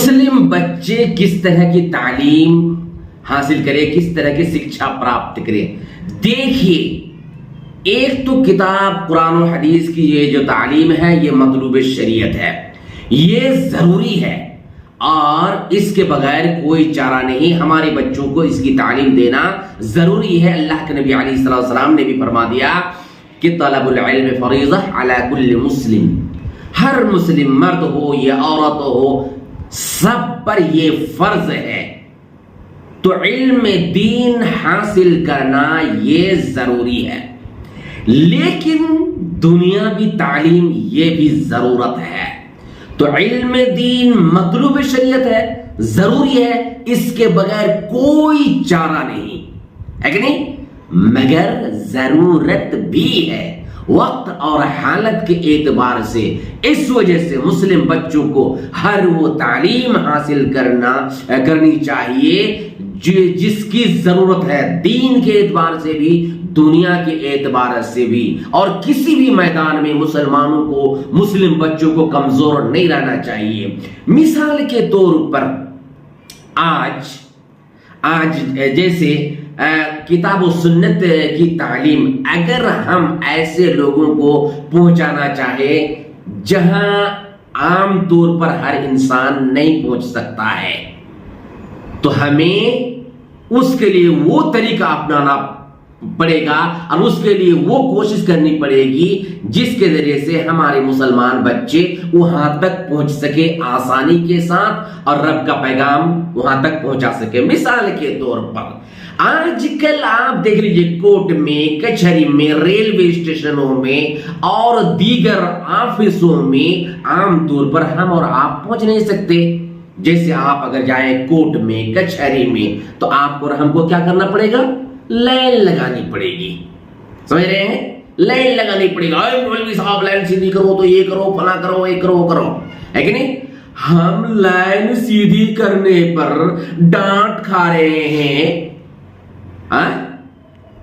مسلم بچے کس طرح کی تعلیم حاصل کرے, کس طرح کی شکشا پراپت کرے. دیکھیے, ایک تو کتاب قرآن و حدیث کی یہ جو تعلیم ہے یہ مطلوب شریعت ہے, یہ ضروری ہے اور اس کے بغیر کوئی چارہ نہیں. ہمارے بچوں کو اس کی تعلیم دینا ضروری ہے. اللہ کے نبی علیہ السلام نے بھی فرما دیا کہ طلب العلم فریضہ علی کل مسلم, ہر مسلم مرد ہو یا عورت ہو سب پر یہ فرض ہے. تو علم دین حاصل کرنا یہ ضروری ہے, لیکن دنیاوی تعلیم یہ بھی ضرورت ہے. تو علم دین مطلوب شریعت ہے, ضروری ہے, اس کے بغیر کوئی چارہ نہیں ہے کہ نہیں, مگر ضرورت بھی ہے وقت اور حالت کے اعتبار سے. اس وجہ سے مسلم بچوں کو ہر وہ تعلیم حاصل کرنی چاہیے جس کی ضرورت ہے, دین کے اعتبار سے بھی دنیا کے اعتبار سے بھی. اور کسی بھی میدان میں مسلمانوں کو, مسلم بچوں کو کمزور نہیں رہنا چاہیے. مثال کے طور پر آج جیسے کتاب و سنت کی تعلیم اگر ہم ایسے لوگوں کو پہنچانا چاہے جہاں عام طور پر ہر انسان نہیں پہنچ سکتا ہے, تو ہمیں اس کے لیے وہ طریقہ اپنانا پڑے گا اور اس کے لیے وہ کوشش کرنی پڑے گی جس کے ذریعے سے ہمارے مسلمان بچے وہاں تک پہنچ سکے آسانی کے ساتھ اور رب کا پیغام وہاں تک پہنچا سکے. مثال کے طور پر آج کل آپ دیکھ لیجیے کورٹ میں, کچہری میں, ریلوے اسٹیشنوں میں اور دیگر آفسوں میں عام طور پر ہم اور آپ پہنچ نہیں سکتے. جیسے آپ اگر جائیں کورٹ میں, کچہری میں, تو آپ کو اور ہم کو کیا کرنا پڑے گا, لائن لگانی پڑے گی. سمجھ رہے ہیں, لائن لگانی پڑے گا. مولوی صاحب لائن سیدھی کرو تو یہ کرو, فلاں کرو, یہ کرو, کرو, ہے کہ نہیں. ہم لائن سیدھی کرنے پر ڈانٹ کھا رہے ہیں,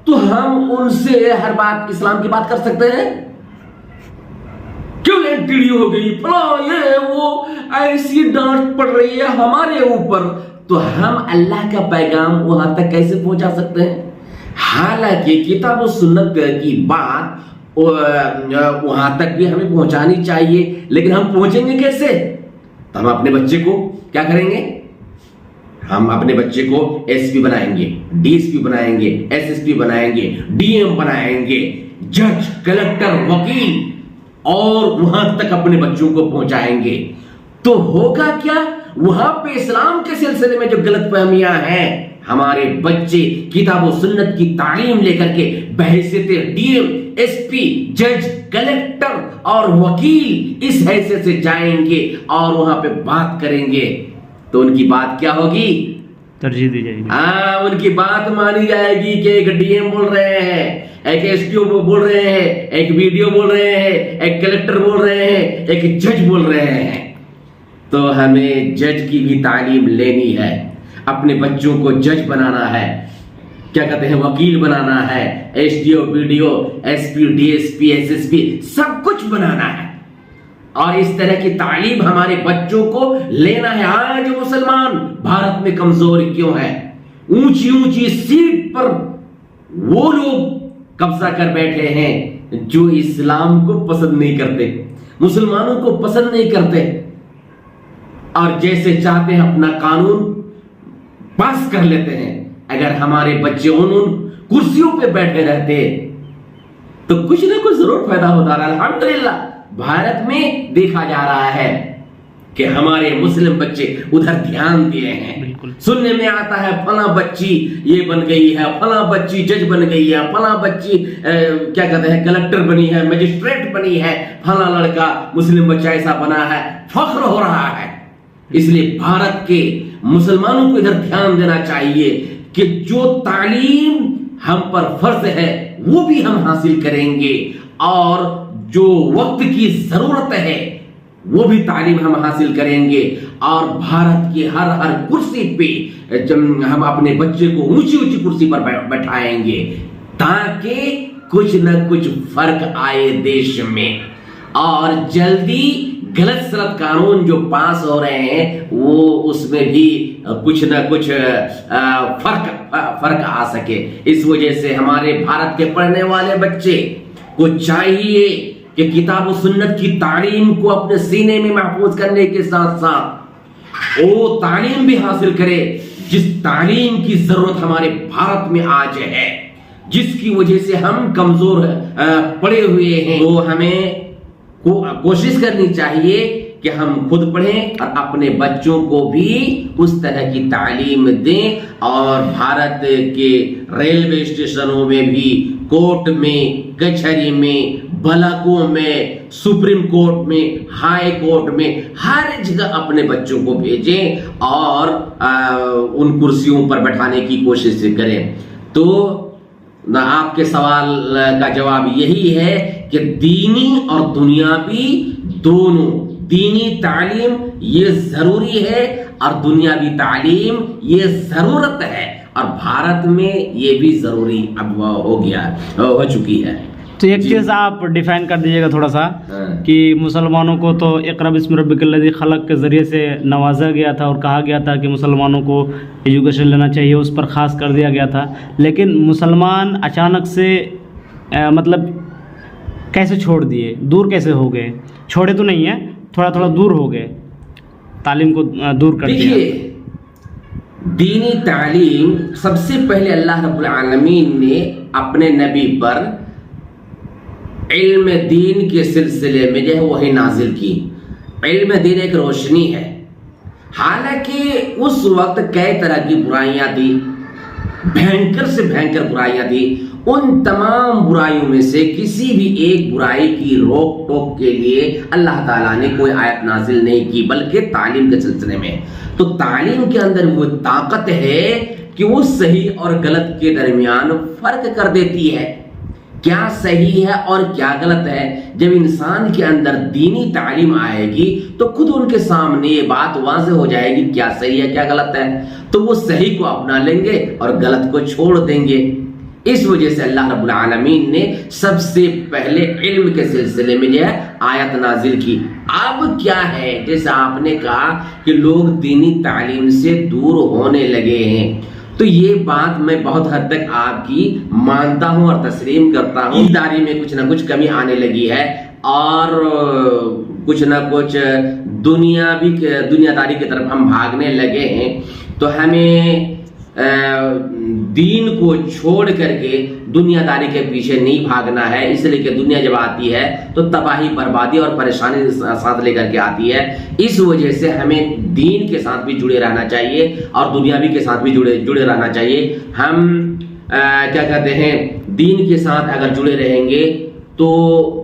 تو ہم ان سے ہر بات اسلام کی بات کر سکتے ہیں؟ کیوں لائن ٹیڑھی ہو گئی, فلاں یہ وہ, ایسی ڈانٹ پڑ رہی ہے ہمارے اوپر, تو ہم اللہ کا پیغام وہاں تک کیسے پہنچا سکتے ہیں؟ حالانکہ کتاب و سنت کی بات وہاں تک بھی ہمیں پہنچانی چاہیے, لیکن ہم پہنچیں گے کیسے؟ تو ہم اپنے بچے کو کیا کریں گے, ہم اپنے بچے کو ایس پی بنائیں گے, ڈی ایس پی بنائیں گے, ایس ایس پی بنائیں گے, ڈی ایم بنائیں گے, جج, کلکٹر, وکیل, اور وہاں تک اپنے بچوں کو پہنچائیں گے. تو ہوگا کیا, وہاں پہ اسلام کے سلسلے میں جو غلط فہمیاں ہیں, ہمارے بچے کتاب و سنت کی تعلیم لے کر کے بحیثیت ڈی ایم, ایس پی, جج, کلکٹر اور وکیل اس حیثیت سے جائیں گے اور وہاں پہ بات کریں گے, تو ان کی بات کیا ہوگی, ترجیح دی جائے گی. ان کی بات مانی جائے گی کہ ایک ڈی ایم بول رہے ہیں, ایک ایس ٹی او بول رہے ہیں, ایک بی ڈی او بول رہے ہیں, ایک کلکٹر بول رہے ہیں, ایک جج بول رہے ہیں. تو ہمیں جج کی بھی تعلیم لینی ہے, اپنے بچوں کو جج بنانا ہے, کیا کہتے ہیں, وکیل بنانا ہے, S D O, B D O, S P, D S P, S S P, سب کچھ بنانا ہے. اور اس طرح کی تعلیم ہمارے بچوں کو لینا ہے. آج مسلمان بھارت میں کمزور کیوں ہے, اونچی اونچی سیٹ پر وہ لوگ قبضہ کر بیٹھے ہیں جو اسلام کو پسند نہیں کرتے, مسلمانوں کو پسند نہیں کرتے, اور جیسے چاہتے ہیں اپنا قانون پاس کر لیتے ہیں. اگر ہمارے بچے ان کرسیوں پہ بیٹھے رہتے تو کچھ نہ کچھ ضرور پیدا ہوتا رہا. الحمدللہ بھارت میں دیکھا جا رہا ہے کہ ہمارے مسلم بچے ادھر دھیان دیے ہیں. سننے میں آتا ہے فلاں بچی یہ بن گئی ہے, فلاں بچی جج بن گئی ہے, فلاں بچی کیا کہتے ہیں کلکٹر بنی ہے, مجسٹریٹ بنی ہے, فلاں لڑکا مسلم بچہ ایسا بنا ہے, فخر ہو رہا ہے. اس لیے بھارت کے مسلمانوں کو ادھر دھیان دینا چاہیے کہ جو تعلیم ہم پر فرض ہے وہ بھی ہم حاصل کریں گے, اور جو وقت کی ضرورت ہے وہ بھی تعلیم ہم حاصل کریں گے, اور بھارت کی ہر کرسی پہ ہم اپنے بچے کو اونچی اونچی کرسی پر بٹھائیں گے تاکہ کچھ نہ کچھ فرق آئے دیش میں, اور جلدی गलत सलत कानून जो पास हो रहे हैं वो उसमें भी कुछ न कुछ फर्क आ सके। इस वजह से हमारे भारत के पढ़ने वाले बच्चे को चाहिए कि किताब और सुन्नत की तालीम को अपने सीने में महफूज करने के साथ साथ वो तालीम भी हासिल करे जिस तालीम की जरूरत हमारे भारत में आज है, जिसकी वजह से हम कमजोर पड़े हुए हैं। तो हमें कोशिश करनी चाहिए कि हम खुद पढ़ें और अपने बच्चों को भी उस तरह की तालीम दें, और भारत के रेलवे स्टेशनों में भी, कोर्ट में, कचहरी में, बलाकों में, सुप्रीम कोर्ट में, हाई कोर्ट में, हर जगह अपने बच्चों को भेजें और उन कुर्सियों पर बैठाने की कोशिश करें। तो आपके सवाल का जवाब यही है कि दीनी और दुनियावी दोनों, दीनी तालीम ये जरूरी है और दुनियावी तालीम ये जरूरत है, और भारत में ये भी जरूरी अब हो चुकी है। तो एक चीज़ आप डिफाइन कर दीजिएगा थोड़ा सा कि मुसलमानों को तो इक़रा बिस्मि रब्बिकल्लज़ी खलक़ के ज़रिए से नवाजा गया था और कहा गया था कि मुसलमानों को एजुकेशन लेना चाहिए, उस पर ख़ास कर दिया गया था। लेकिन मुसलमान अचानक से मतलब कैसे छोड़ दिए, दूर कैसे हो गए? छोड़े तो नहीं है, थोड़ा थोड़ा दूर हो गए, तालीम को दूर कर दिया। दीनी तालीम सबसे पहले अल्लाह रब्बुल आलमीन ने अपने नबी पर इल्म दीन के सिलसिले में जो है वही नाजिल की। इल्म दीन एक रोशनी है। हालांकि उस वक्त कई तरह की बुराइयां थी, भयंकर से भयंकर बुराइयां थी। उन तमाम बुराइयों में से किसी भी एक बुराई की रोक टोक के लिए अल्लाह ताला ने कोई आयत नाजिल नहीं की, बल्कि तालीम के सिलसिले में। तो तालीम के अंदर वो ताकत है कि वो सही और गलत के दरमियान फर्क कर देती है, क्या सही है और क्या गलत है। जब इंसान के अंदर दीनी तालीम आएगी तो खुद उनके सामने ये बात वाज़ेह हो जाएगी क्या सही है क्या गलत है, तो वो सही को अपना लेंगे और गलत को छोड़ देंगे। इस वजह से अल्लाह रब्बुल आलमीन ने सबसे पहले इल्म के सिलसिले में यह आयत नाजिल की। अब क्या है, जैसे आपने कहा कि लोग दीनी तालीम से दूर होने लगे हैं, तो ये बात मैं बहुत हद तक आपकी मानता हूं और तस्लीम करता हूं। ईमानदारी में कुछ ना कुछ कमी आने लगी है और कुछ ना कुछ दुनियादारी की तरफ हम भागने लगे हैं। तो हमें दीन को छोड़ करके दुनियादारी के पीछे नहीं भागना है, इसलिए कि दुनिया जब आती है तो तबाही, बर्बादी और परेशानी साथ लेकर के आती है। इस वजह से हमें दीन के साथ भी जुड़े रहना चाहिए और दुनियावी के साथ भी जुड़े रहना चाहिए। हम क्या कहते हैं, दीन के साथ अगर जुड़े रहेंगे तो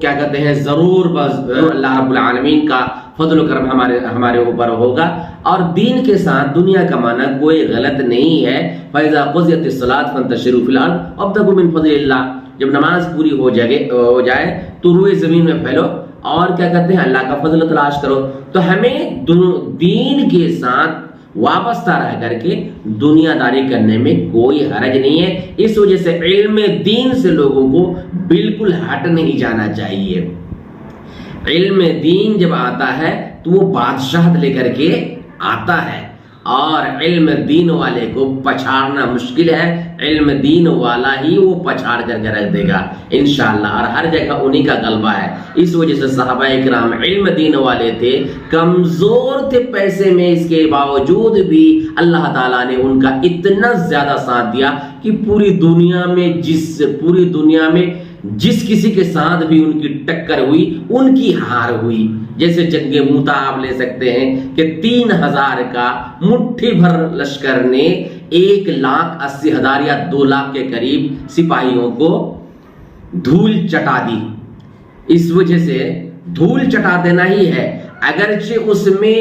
क्या कहते हैं, जरूर बस अल्लाह रब्बुल आलमीन का फजल करम हमारे ऊपर होगा। और दीन के साथ दुनिया कमाना कोई गलत नहीं है। फैज़ा क़ुज़ियतिस सलात फंतशिरू फिल अर्ज़ वब्तगू मिन फ़ज़लिल्लाह। जब नमाज पूरी हो जाए तो रूए ज़मीन में फैलो और क्या कहते हैं, अल्लाह का फजल तलाश करो। तो हमें दीन के साथ वाबस्ता रह करके दुनियादारी करने में कोई हरज नहीं है। इस वजह से इल्म दीन से लोगों को बिल्कुल हट नहीं जाना चाहिए। इल्म दीन जब आता है तो वो बादशाहत लेकर के आता है, और इल्म दीन वाले को पछाड़ना मुश्किल है। इल्म दीन वाला ही वो पछाड़ करके रख देगा इंशाअल्लाह, और हर जगह उन्हीं का गलबा है। इस वजह से सहाबाए किराम इल्म दीन वाले थे, कमजोर थे पैसे में, इसके बावजूद भी अल्लाह ताला ने उनका इतना ज्यादा साथ दिया कि पूरी दुनिया में जिस किसी के साथ भी उनकी टक्कर हुई उनकी हार हुई। जैसे जंगे मूता आप ले सकते हैं कि 3000 का मुट्ठी भर लश्कर ने 1,80,000 या 2 लाख के करीब सिपाहियों को धूल चटा दी। इस वजह से धूल चटा देना ही है, अगरचे उसमें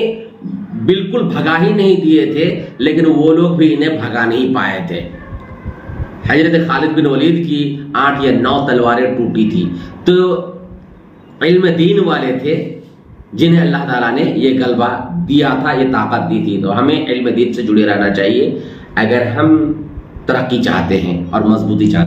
बिल्कुल भगा ही नहीं दिए थे, लेकिन वो लोग भी इन्हें भगा नहीं पाए थे। हजरत खालिद बिन वलीद की 8 या 9 तलवारें टूटी थी। तो इल्म दीन वाले थे जिन्हें अल्लाह ताला ने ये गलबा दिया था, ये ताकत दी थी। तो हमें इल्म दीन से जुड़े रहना चाहिए अगर हम तरक्की चाहते हैं और मजबूती चाहते हैं।